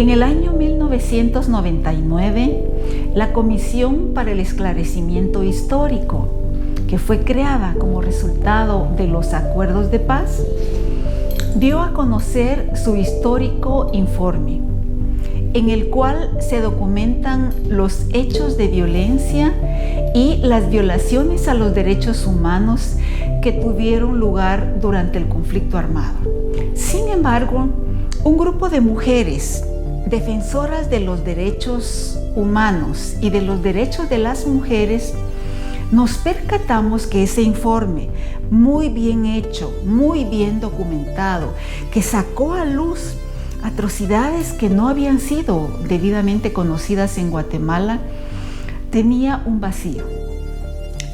En el año 1999, la Comisión para el Esclarecimiento Histórico, que fue creada como resultado de los acuerdos de paz, dio a conocer su histórico informe, en el cual se documentan los hechos de violencia y las violaciones a los derechos humanos que tuvieron lugar durante el conflicto armado. Sin embargo, un grupo de mujeres defensoras de los derechos humanos y de los derechos de las mujeres, nos percatamos que ese informe, muy bien hecho, muy bien documentado, que sacó a luz atrocidades que no habían sido debidamente conocidas en Guatemala, tenía un vacío.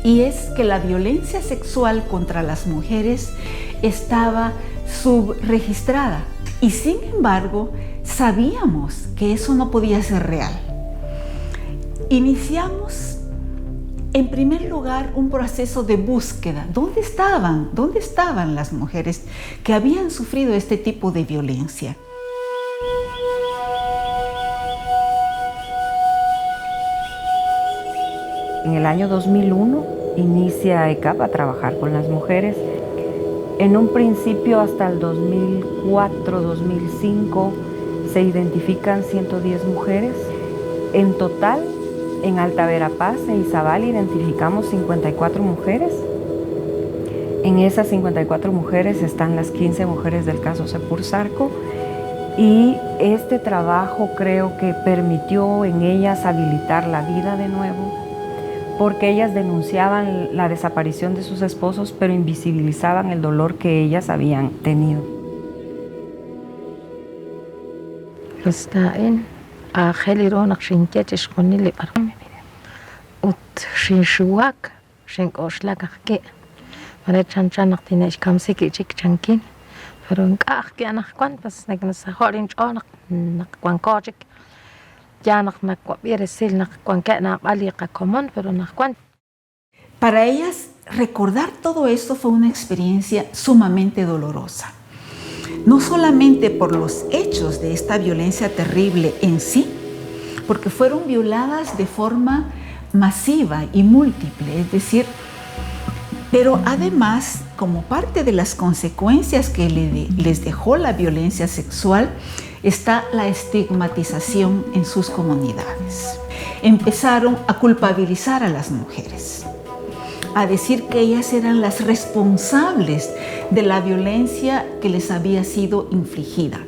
Y es que la violencia sexual contra las mujeres estaba subregistrada. Y sin embargo, sabíamos que eso no podía ser real. Iniciamos, en primer lugar, un proceso de búsqueda. ¿Dónde estaban? ¿Dónde estaban las mujeres que habían sufrido este tipo de violencia? En el año 2001 inicia ECAP a trabajar con las mujeres. En un principio hasta el 2004-2005 se identifican 110 mujeres. En total, en Alta Verapaz e Izabal identificamos 54 mujeres. En esas 54 mujeres están las 15 mujeres del caso Sepursarco, y este trabajo creo que permitió en ellas habilitar la vida de nuevo, porque ellas denunciaban la desaparición de sus esposos, pero invisibilizaban el dolor que ellas habían tenido. Para ellas, recordar todo esto fue una experiencia sumamente dolorosa. No solamente por los hechos de esta violencia terrible en sí, porque fueron violadas de forma masiva y múltiple, es decir, pero además, como parte de las consecuencias que les dejó la violencia sexual, está la estigmatización en sus comunidades. Empezaron a culpabilizar a las mujeres, a decir que ellas eran las responsables de la violencia que les había sido infligida.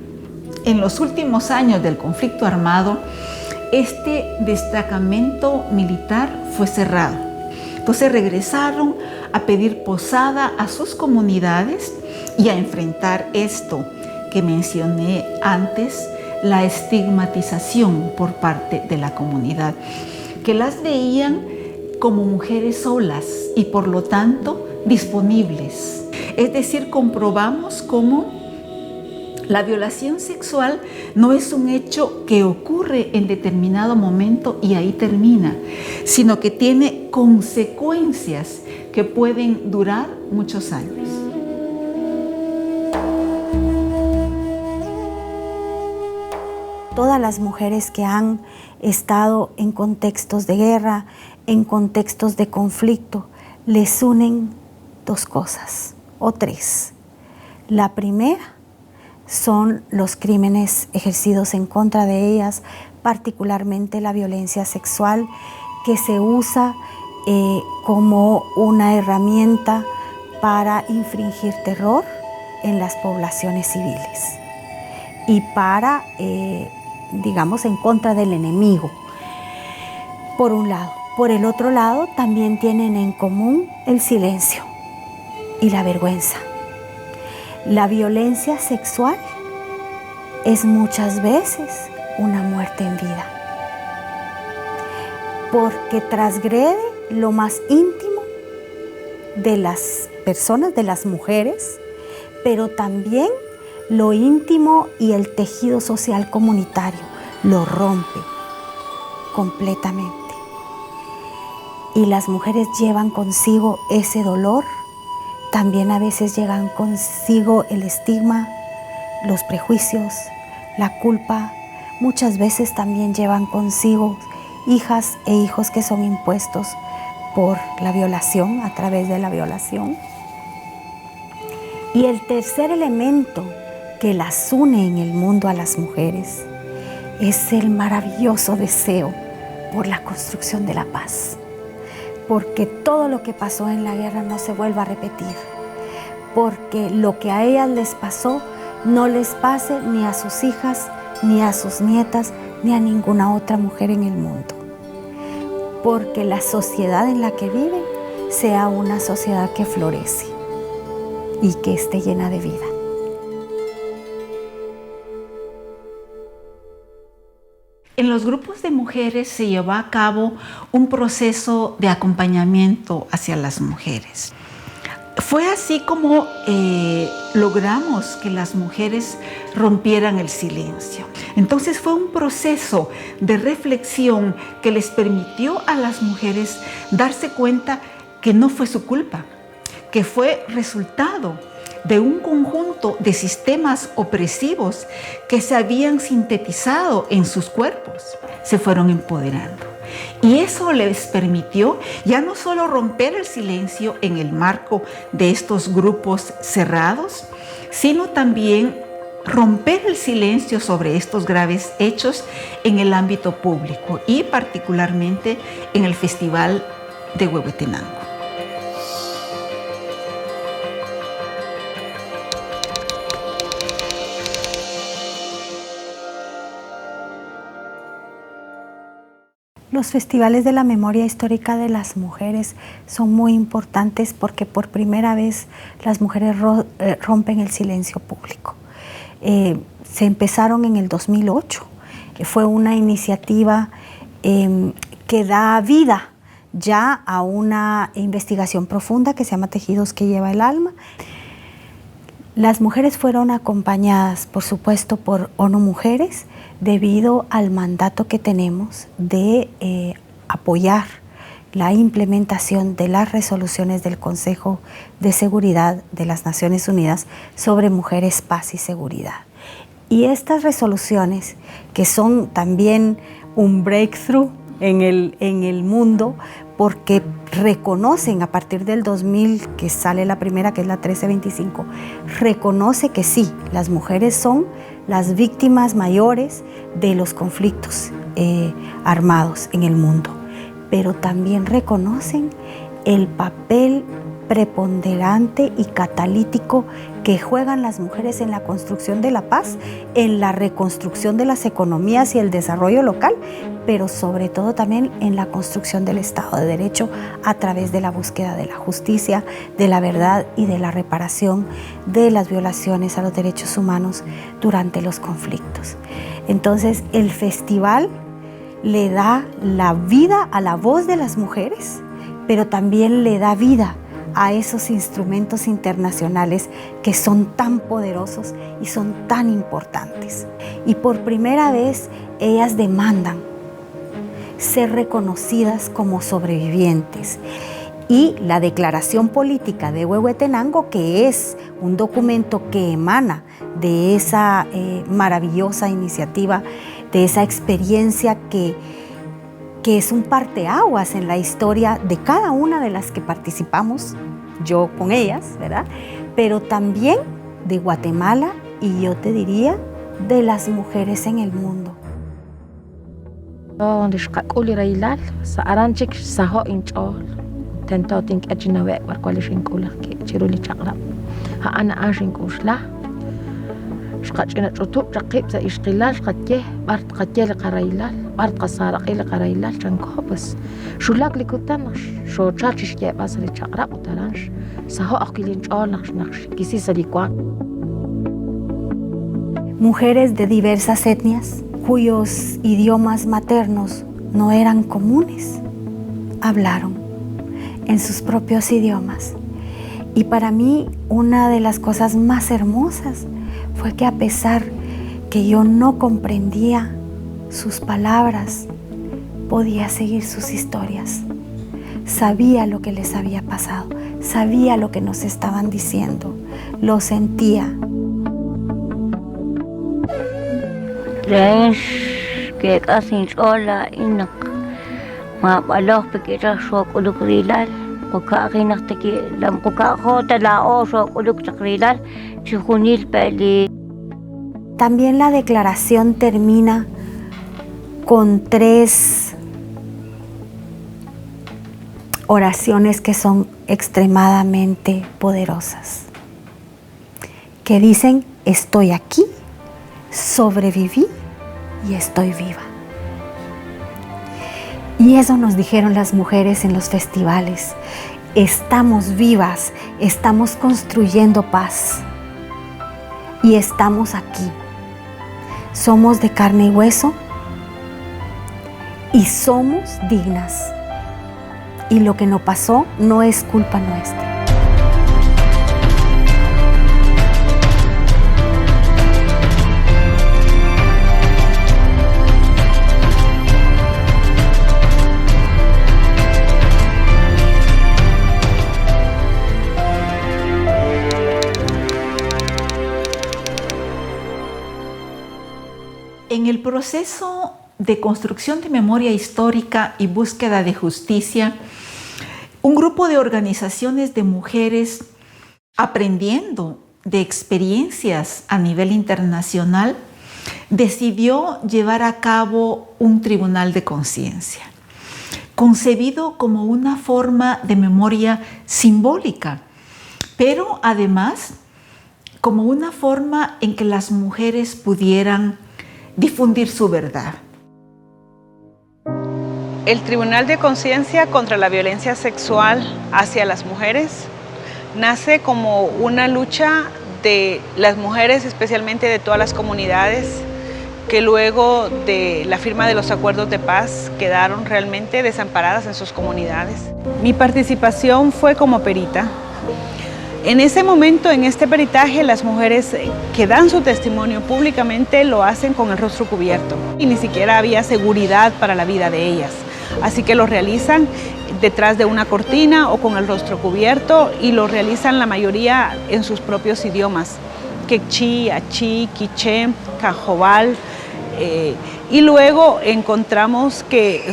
En los últimos años del conflicto armado, este destacamento militar fue cerrado. Entonces regresaron a pedir posada a sus comunidades y a enfrentar esto que mencioné antes, la estigmatización por parte de la comunidad, que las veían como mujeres solas y por lo tanto disponibles. Es decir, comprobamos cómo la violación sexual no es un hecho que ocurre en determinado momento y ahí termina, sino que tiene consecuencias que pueden durar muchos años. Todas las mujeres que han estado en contextos de guerra, en contextos de conflicto, les unen dos cosas o tres. La primera son los crímenes ejercidos en contra de ellas, particularmente la violencia sexual, que se usa como una herramienta para infringir terror en las poblaciones civiles y para, digamos, en contra del enemigo, por un lado. Por el otro lado, también tienen en común el silencio y la vergüenza. La violencia sexual es muchas veces una muerte en vida, porque transgrede lo más íntimo de las personas, de las mujeres, pero también lo íntimo y el tejido social comunitario, lo rompe completamente. Y las mujeres llevan consigo ese dolor, también a veces llevan consigo el estigma, los prejuicios, la culpa, muchas veces también llevan consigo hijas e hijos que son impuestos por la violación, a través de la violación. Y el tercer elemento que las une en el mundo a las mujeres es el maravilloso deseo por la construcción de la paz. Porque todo lo que pasó en la guerra no se vuelva a repetir. Porque lo que a ellas les pasó no les pase ni a sus hijas, ni a sus nietas, ni a ninguna otra mujer en el mundo. Porque la sociedad en la que viven sea una sociedad que florece y que esté llena de vida. En los grupos de mujeres se llevó a cabo un proceso de acompañamiento hacia las mujeres. Fue así como logramos que las mujeres rompieran el silencio. Entonces fue un proceso de reflexión que les permitió a las mujeres darse cuenta que no fue su culpa, que fue resultado de un conjunto de sistemas opresivos que se habían sintetizado en sus cuerpos. Se fueron empoderando. Y eso les permitió ya no solo romper el silencio en el marco de estos grupos cerrados, sino también romper el silencio sobre estos graves hechos en el ámbito público y particularmente en el Festival de Huehuetenango. Los festivales de la memoria histórica de las mujeres son muy importantes porque por primera vez las mujeres rompen el silencio público. Se empezaron en el 2008, que fue una iniciativa que da vida ya a una investigación profunda que se llama Tejidos que lleva el alma. Las mujeres fueron acompañadas, por supuesto, por ONU Mujeres, debido al mandato que tenemos de apoyar la implementación de las resoluciones del Consejo de Seguridad de las Naciones Unidas sobre mujeres, paz y seguridad. Y estas resoluciones, que son también un breakthrough en el mundo, porque reconocen a partir del 2000, que sale la primera, que es la 1325, reconoce que sí, las mujeres son las víctimas mayores de los conflictos armados en el mundo, pero también reconocen el papel preponderante y catalítico que juegan las mujeres en la construcción de la paz, en la reconstrucción de las economías y el desarrollo local, pero sobre todo también en la construcción del Estado de Derecho a través de la búsqueda de la justicia, de la verdad y de la reparación de las violaciones a los derechos humanos durante los conflictos. Entonces, el festival le da la vida a la voz de las mujeres, pero también le da vida a esos instrumentos internacionales que son tan poderosos y son tan importantes. Y por primera vez ellas demandan ser reconocidas como sobrevivientes. Y la declaración política de Huehuetenango, que es un documento que emana de esa maravillosa iniciativa, de esa experiencia que es un parteaguas en la historia de cada una de las que participamos, yo con ellas, ¿verdad? Pero también de Guatemala y yo te diría de las mujeres en el mundo. Mujeres de diversas etnias cuyos idiomas maternos no eran comunes, hablaron en sus propios idiomas. Y para mí una de las cosas más hermosas fue que a pesar que yo no comprendía sus palabras, podía seguir sus historias. Sabía lo que les había pasado, sabía lo que nos estaban diciendo, lo sentía. que casi hola inak ma balos pequeña shock ulukrilal o kainak te que la muka jota la o shock ulukrilal chujunil peli. También la declaración termina con 3 oraciones que son extremadamente poderosas, que dicen: estoy aquí, sobreviví y estoy viva. Y eso nos dijeron las mujeres en los festivales: estamos vivas, estamos construyendo paz y estamos aquí. Somos de carne y hueso y somos dignas. Y lo que nos pasó no es culpa nuestra. En el proceso de construcción de memoria histórica y búsqueda de justicia, un grupo de organizaciones de mujeres, aprendiendo de experiencias a nivel internacional, decidió llevar a cabo un tribunal de conciencia, concebido como una forma de memoria simbólica, pero además como una forma en que las mujeres pudieran difundir su verdad. El Tribunal de Conciencia contra la Violencia Sexual hacia las mujeres nace como una lucha de las mujeres, especialmente de todas las comunidades, que luego de la firma de los acuerdos de paz quedaron realmente desamparadas en sus comunidades. Mi participación fue como perita. En ese momento, en este peritaje, las mujeres que dan su testimonio públicamente lo hacen con el rostro cubierto y ni siquiera había seguridad para la vida de ellas. Así que lo realizan detrás de una cortina o con el rostro cubierto y lo realizan la mayoría en sus propios idiomas, quechí, achí, quiché, cajobal. Y luego encontramos que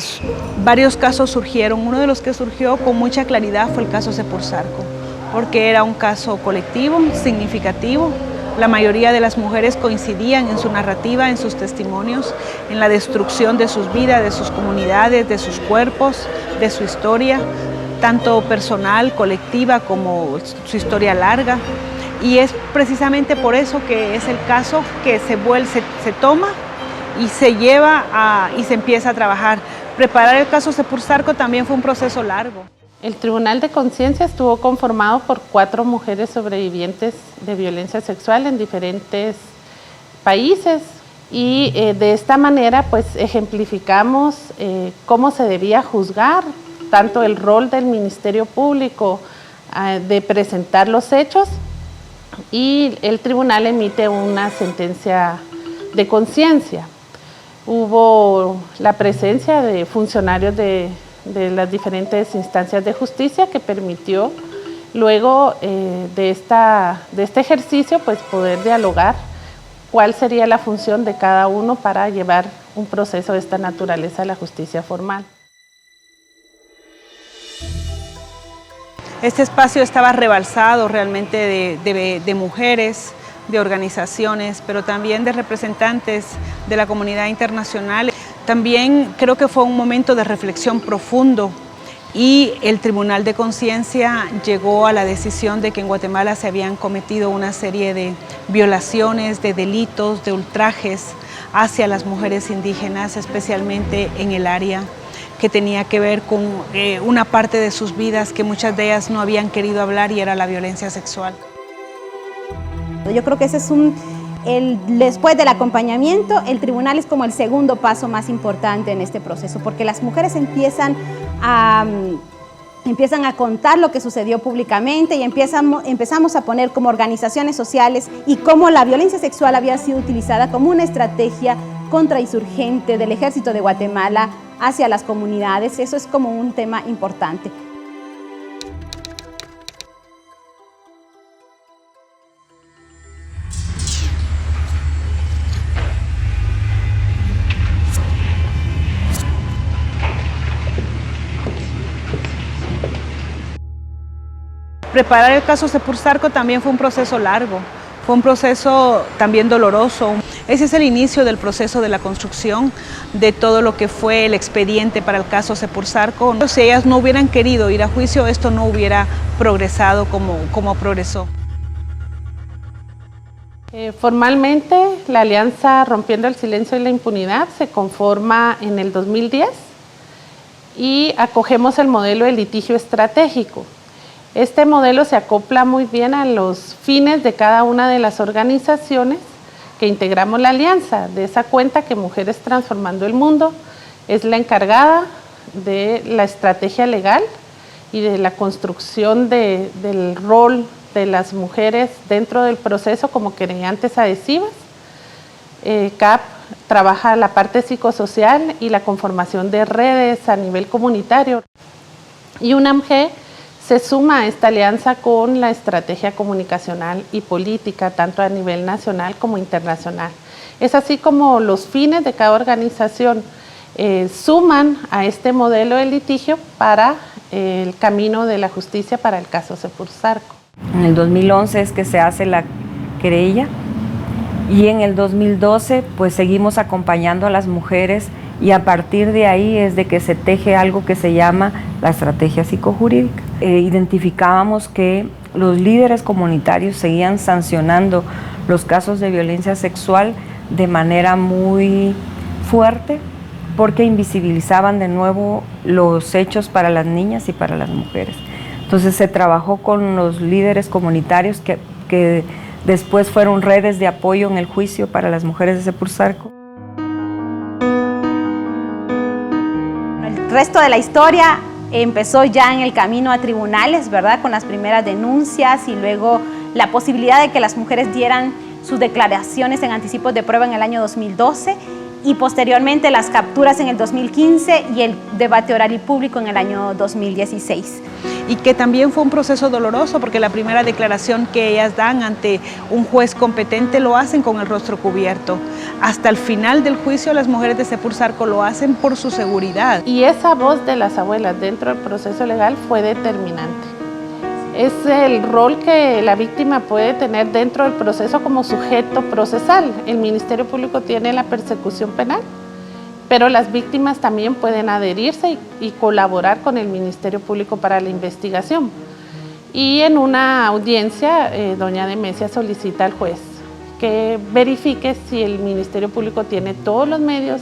varios casos surgieron. Uno de los que surgió con mucha claridad fue el caso Sepursarco, porque era un caso colectivo, significativo. La mayoría de las mujeres coincidían en su narrativa, en sus testimonios, en la destrucción de sus vidas, de sus comunidades, de sus cuerpos, de su historia, tanto personal, colectiva, como su historia larga. Y es precisamente por eso que es el caso que se toma y se lleva y se empieza a trabajar. Preparar el caso Sepursarco también fue un proceso largo. El Tribunal de Conciencia estuvo conformado por 4 mujeres sobrevivientes de violencia sexual en diferentes países y de esta manera pues ejemplificamos cómo se debía juzgar tanto el rol del Ministerio Público de presentar los hechos, y el tribunal emite una sentencia de conciencia. Hubo la presencia de funcionarios de las diferentes instancias de justicia que permitió luego de este ejercicio pues poder dialogar cuál sería la función de cada uno para llevar un proceso de esta naturaleza a la justicia formal. Este espacio estaba rebalsado realmente de mujeres, de organizaciones, pero también de representantes de la comunidad internacional. También creo que fue un momento de reflexión profundo y el Tribunal de Conciencia llegó a la decisión de que en Guatemala se habían cometido una serie de violaciones, de delitos, de ultrajes hacia las mujeres indígenas, especialmente en el área que tenía que ver con una parte de sus vidas que muchas de ellas no habían querido hablar, y era la violencia sexual. Yo creo que ese es después del acompañamiento, el tribunal es como el segundo paso más importante en este proceso, porque las mujeres empiezan a contar lo que sucedió públicamente y empezamos a poner como organizaciones sociales y cómo la violencia sexual había sido utilizada como una estrategia contrainsurgente del Ejército de Guatemala hacia las comunidades. Eso es como un tema importante. Preparar el caso Sepursarco también fue un proceso largo, fue un proceso también doloroso. Ese es el inicio del proceso de la construcción de todo lo que fue el expediente para el caso Sepursarco. Si ellas no hubieran querido ir a juicio, esto no hubiera progresado como progresó. Formalmente, la Alianza Rompiendo el Silencio y la Impunidad se conforma en el 2010 y acogemos el modelo de litigio estratégico. Este modelo se acopla muy bien a los fines de cada una de las organizaciones que integramos la alianza. De esa cuenta que Mujeres Transformando el Mundo es la encargada de la estrategia legal y de la construcción del rol de las mujeres dentro del proceso como querellantes adhesivas. CAP trabaja la parte psicosocial y la conformación de redes a nivel comunitario. Y UNAMG se suma a esta alianza con la estrategia comunicacional y política, tanto a nivel nacional como internacional. Es así como los fines de cada organización suman a este modelo de litigio para el camino de la justicia para el caso Sepursarco. En el 2011 es que se hace la querella y en el 2012 pues seguimos acompañando a las mujeres y a partir de ahí es de que se teje algo que se llama la estrategia psicojurídica. Identificábamos que los líderes comunitarios seguían sancionando los casos de violencia sexual de manera muy fuerte porque invisibilizaban de nuevo los hechos para las niñas y para las mujeres. Entonces se trabajó con los líderes comunitarios que después fueron redes de apoyo en el juicio para las mujeres de Sepursarco. El resto de la historia empezó ya en el camino a tribunales, ¿verdad? Con las primeras denuncias y luego la posibilidad de que las mujeres dieran sus declaraciones en anticipos de prueba en el año 2012 y posteriormente las capturas en el 2015 y el debate oral y público en el año 2016. Y que también fue un proceso doloroso porque la primera declaración que ellas dan ante un juez competente lo hacen con el rostro cubierto. Hasta el final del juicio las mujeres de Sepursarco lo hacen por su seguridad. Y esa voz de las abuelas dentro del proceso legal fue determinante. Es el rol que la víctima puede tener dentro del proceso como sujeto procesal. El Ministerio Público tiene la persecución penal, pero las víctimas también pueden adherirse y colaborar con el Ministerio Público para la investigación. Y en una audiencia, doña Demesia solicita al juez que verifique si el Ministerio Público tiene todos los medios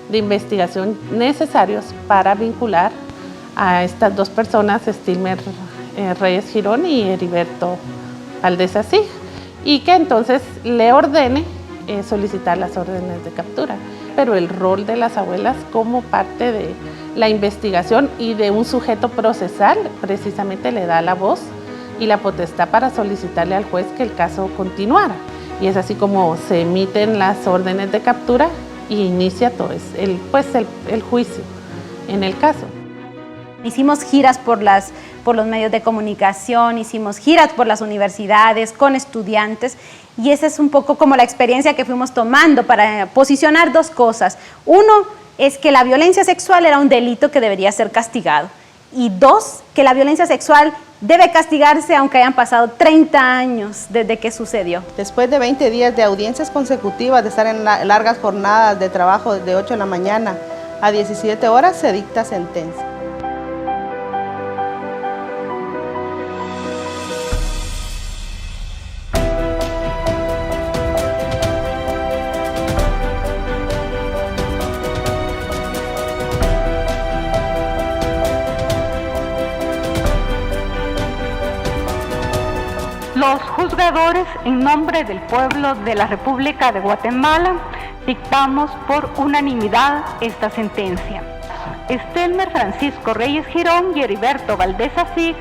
de investigación necesarios para vincular a estas dos personas, Stilmer Reyes Girón y Heriberto Valdés Asig, y que entonces le ordene solicitar las órdenes de captura. Pero el rol de las abuelas como parte de la investigación y de un sujeto procesal precisamente le da la voz y la potestad para solicitarle al juez que el caso continuara. Y es así como se emiten las órdenes de captura y inicia todo el juicio en el caso. Hicimos giras por los medios de comunicación, hicimos giras por las universidades con estudiantes y esa es un poco como la experiencia que fuimos tomando para posicionar dos cosas. Uno es que la violencia sexual era un delito que debería ser castigado y dos, que la violencia sexual debe castigarse aunque hayan pasado 30 años desde que sucedió. Después de 20 días de audiencias consecutivas, de estar en largas jornadas de trabajo de 8 de la mañana a 17 horas, se dicta sentencia. Los juzgadores, en nombre del pueblo de la República de Guatemala, dictamos por unanimidad esta sentencia. Stilmer Francisco Reyes Girón y Heriberto Valdés Asig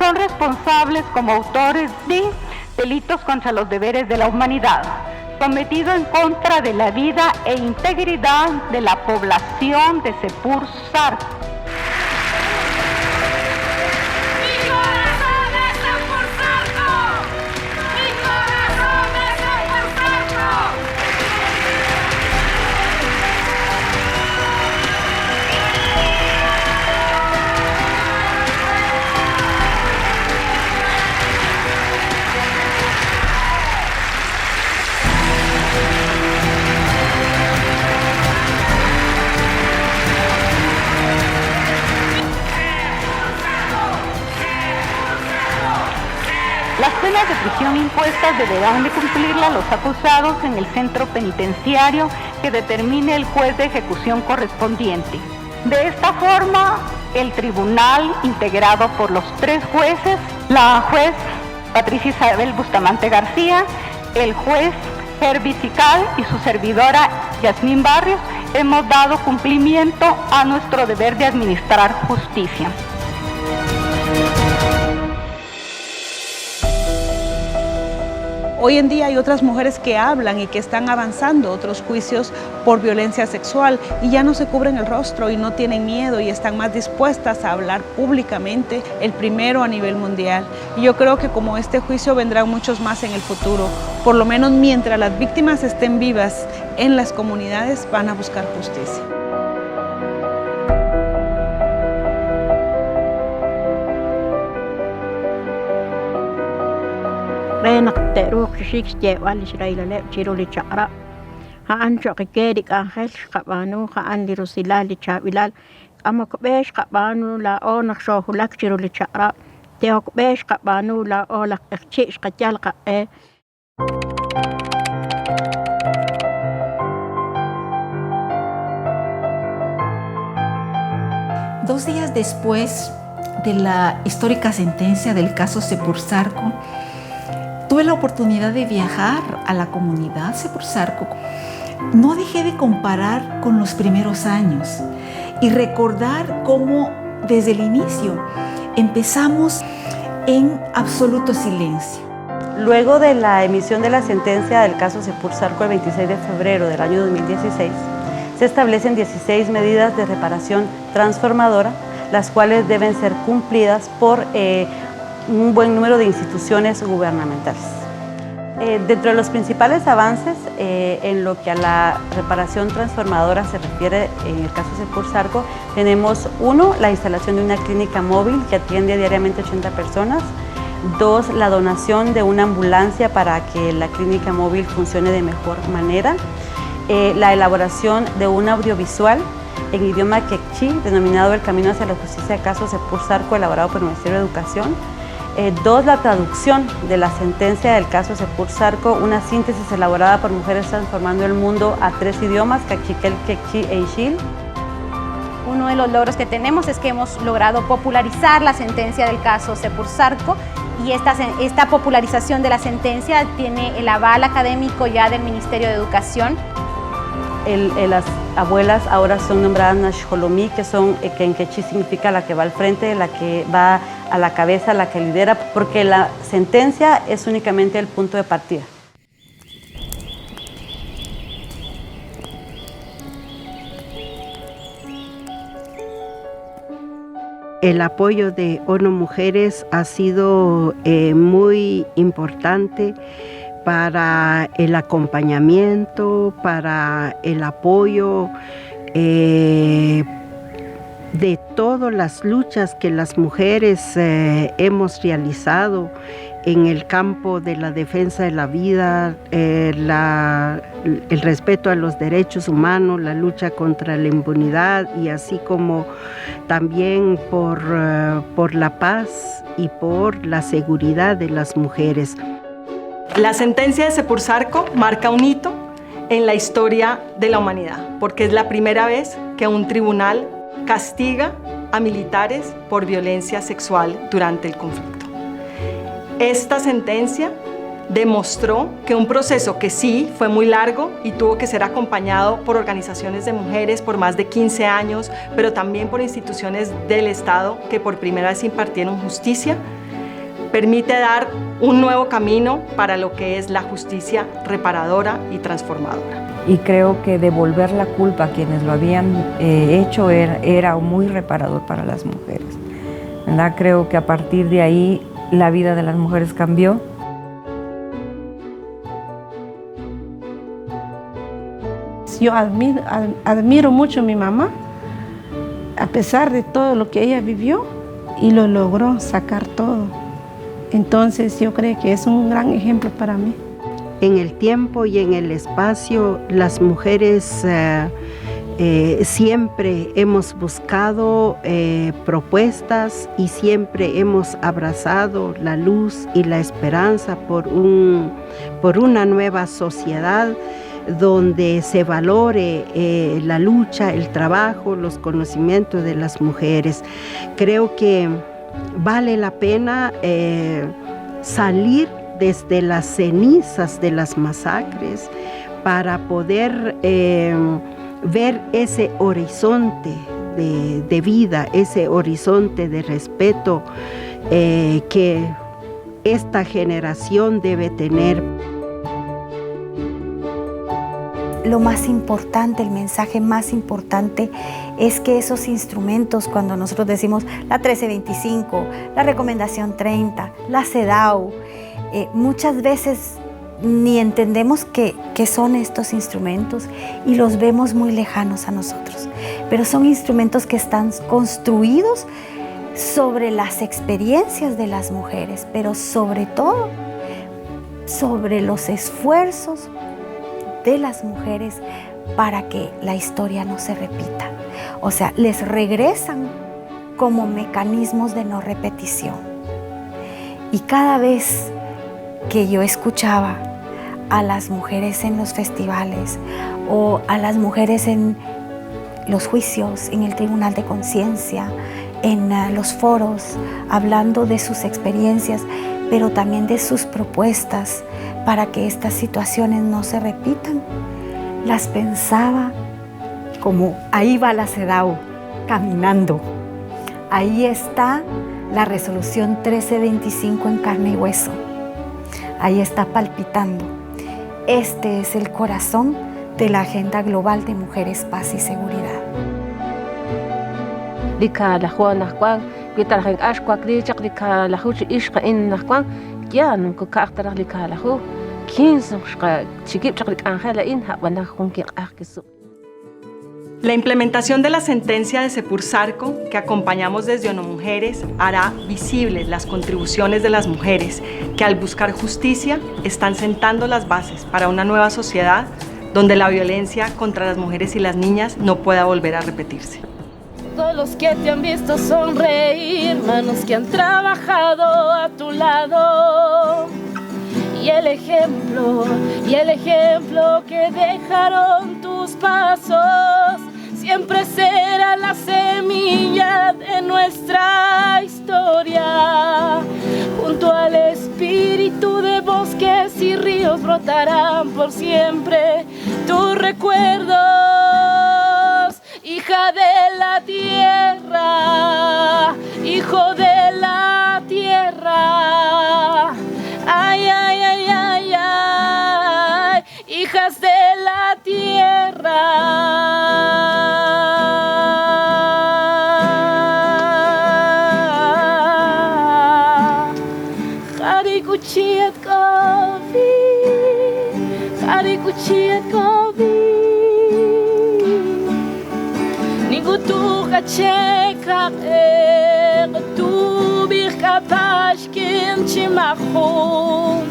son responsables como autores de delitos contra los deberes de la humanidad, cometido en contra de la vida e integridad de la población de Sepursarco. penas de prisión impuestas deberán de cumplirlas los acusados en el centro penitenciario que determine el juez de ejecución correspondiente. De esta forma, el tribunal, integrado por los 3 jueces, la juez Patricia Isabel Bustamante García, el juez Herbie Sical y su servidora Yasmín Barrios, hemos dado cumplimiento a nuestro deber de administrar justicia. Hoy en día hay otras mujeres que hablan y que están avanzando otros juicios por violencia sexual y ya no se cubren el rostro y no tienen miedo y están más dispuestas a hablar públicamente, el primero a nivel mundial. Y yo creo que como este juicio vendrán muchos más en el futuro. Por lo menos mientras las víctimas estén vivas en las comunidades van a buscar justicia. Renak teruk six jewal Israel le chiruli chara. Haan chokikeri Ángel kabanu haan lirusilal chabilal. Amokbesh kabanu la onak shohulak chiruli chara. Teokbesh kabanu la olak chish kachal kae. 2 días después de la histórica sentencia del caso Sepursarco, tuve la oportunidad de viajar a la comunidad Sepursarco. No dejé de comparar con los primeros años y recordar cómo desde el inicio empezamos en absoluto silencio. Luego de la emisión de la sentencia del caso Sepursarco el 26 de febrero del año 2016, se establecen 16 medidas de reparación transformadora, las cuales deben ser cumplidas por un buen número de instituciones gubernamentales. Dentro de los principales avances en lo que a la reparación transformadora se refiere en el caso Sepursarco, tenemos 1, la instalación de una clínica móvil que atiende diariamente 80 personas, 2, la donación de una ambulancia para que la clínica móvil funcione de mejor manera, la elaboración de un audiovisual en idioma quechí denominado El Camino hacia la Justicia, caso Sepursarco, elaborado por el Ministerio de Educación. 2, la traducción de la sentencia del caso Sepursarco, una síntesis elaborada por Mujeres Transformando el Mundo a 3 idiomas, cachiquel, quechí e ixil. Uno de los logros que tenemos es que hemos logrado popularizar la sentencia del caso Sepursarco y esta popularización de la sentencia tiene el aval académico ya del Ministerio de Educación. Las abuelas ahora son nombradas Nashholomí, que en quechí significa la que va al frente, la que va a la cabeza, la que lidera, porque la sentencia es únicamente el punto de partida. El apoyo de ONU Mujeres ha sido muy importante para el acompañamiento, para el apoyo de todas las luchas que las mujeres hemos realizado en el campo de la defensa de la vida, el respeto a los derechos humanos, la lucha contra la impunidad y así como también por la paz y por la seguridad de las mujeres. La sentencia de Sepursarco marca un hito en la historia de la humanidad, porque es la primera vez que un tribunal castiga a militares por violencia sexual durante el conflicto. Esta sentencia demostró que un proceso que sí fue muy largo y tuvo que ser acompañado por organizaciones de mujeres por más de 15 años, pero también por instituciones del Estado que por primera vez impartieron justicia, permite dar un nuevo camino para lo que es la justicia reparadora y transformadora. Y creo que devolver la culpa a quienes lo habían hecho era muy reparador para las mujeres, ¿verdad? Creo que a partir de ahí la vida de las mujeres cambió. Yo admiro mucho a mi mamá, a pesar de todo lo que ella vivió, y lo logró sacar todo. Entonces yo creo que es un gran ejemplo para mí. En el tiempo y en el espacio, las mujeres siempre hemos buscado propuestas y siempre hemos abrazado la luz y la esperanza por una nueva sociedad donde se valore la lucha, el trabajo, los conocimientos de las mujeres. Creo que vale la pena salir desde las cenizas de las masacres para poder ver ese horizonte de vida, ese horizonte de respeto que esta generación debe tener. Lo más importante, el mensaje más importante es que esos instrumentos, cuando nosotros decimos la 1325, la recomendación 30, la CEDAW, muchas veces ni entendemos qué son estos instrumentos y los vemos muy lejanos a nosotros. Pero son instrumentos que están construidos sobre las experiencias de las mujeres, pero sobre todo sobre los esfuerzos de las mujeres para que la historia no se repita. O sea, les regresan como mecanismos de no repetición. Y cada vez que yo escuchaba a las mujeres en los festivales o a las mujeres en los juicios, en el Tribunal de Conciencia, en los foros, hablando de sus experiencias, pero también de sus propuestas para que estas situaciones no se repitan, las pensaba como ahí va la CEDAW caminando. Ahí está la resolución 1325 en carne y hueso. Ahí está palpitando. Este es el corazón de la Agenda Global de Mujeres, Paz y Seguridad. La implementación de la sentencia de Sepursarco, que acompañamos desde ONU Mujeres, hará visibles las contribuciones de las mujeres que al buscar justicia están sentando las bases para una nueva sociedad donde la violencia contra las mujeres y las niñas no pueda volver a repetirse. Todos los que te han visto sonreír, manos que han trabajado a tu lado. Y el ejemplo que dejaron tus pasos siempre será la semilla de nuestra historia. Junto al espíritu de bosques y ríos brotarán por siempre tus recuerdos, hija de la tierra, hijo de la tierra. Ay, ay, ay, ay, ay, hijas de la tierra. Harikuchiet kovi, harikuchiet kovi. Ningutu kacheka tu birka pashkin chimachum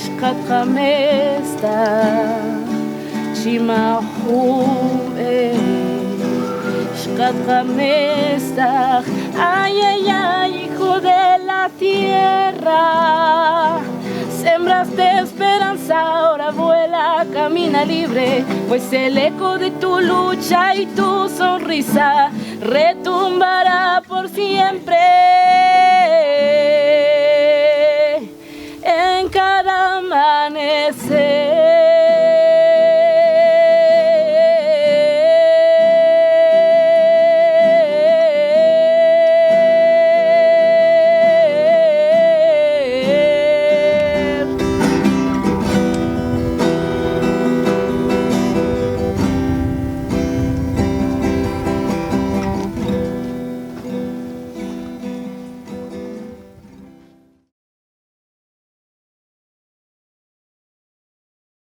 shkat khamesta chimachum shkat khamesta. Ay, ay, ay, hijo de la tierra, sembraste esperanza, ahora vuela, camina libre, pues el eco de tu lucha y tu sonrisa retumbará por siempre.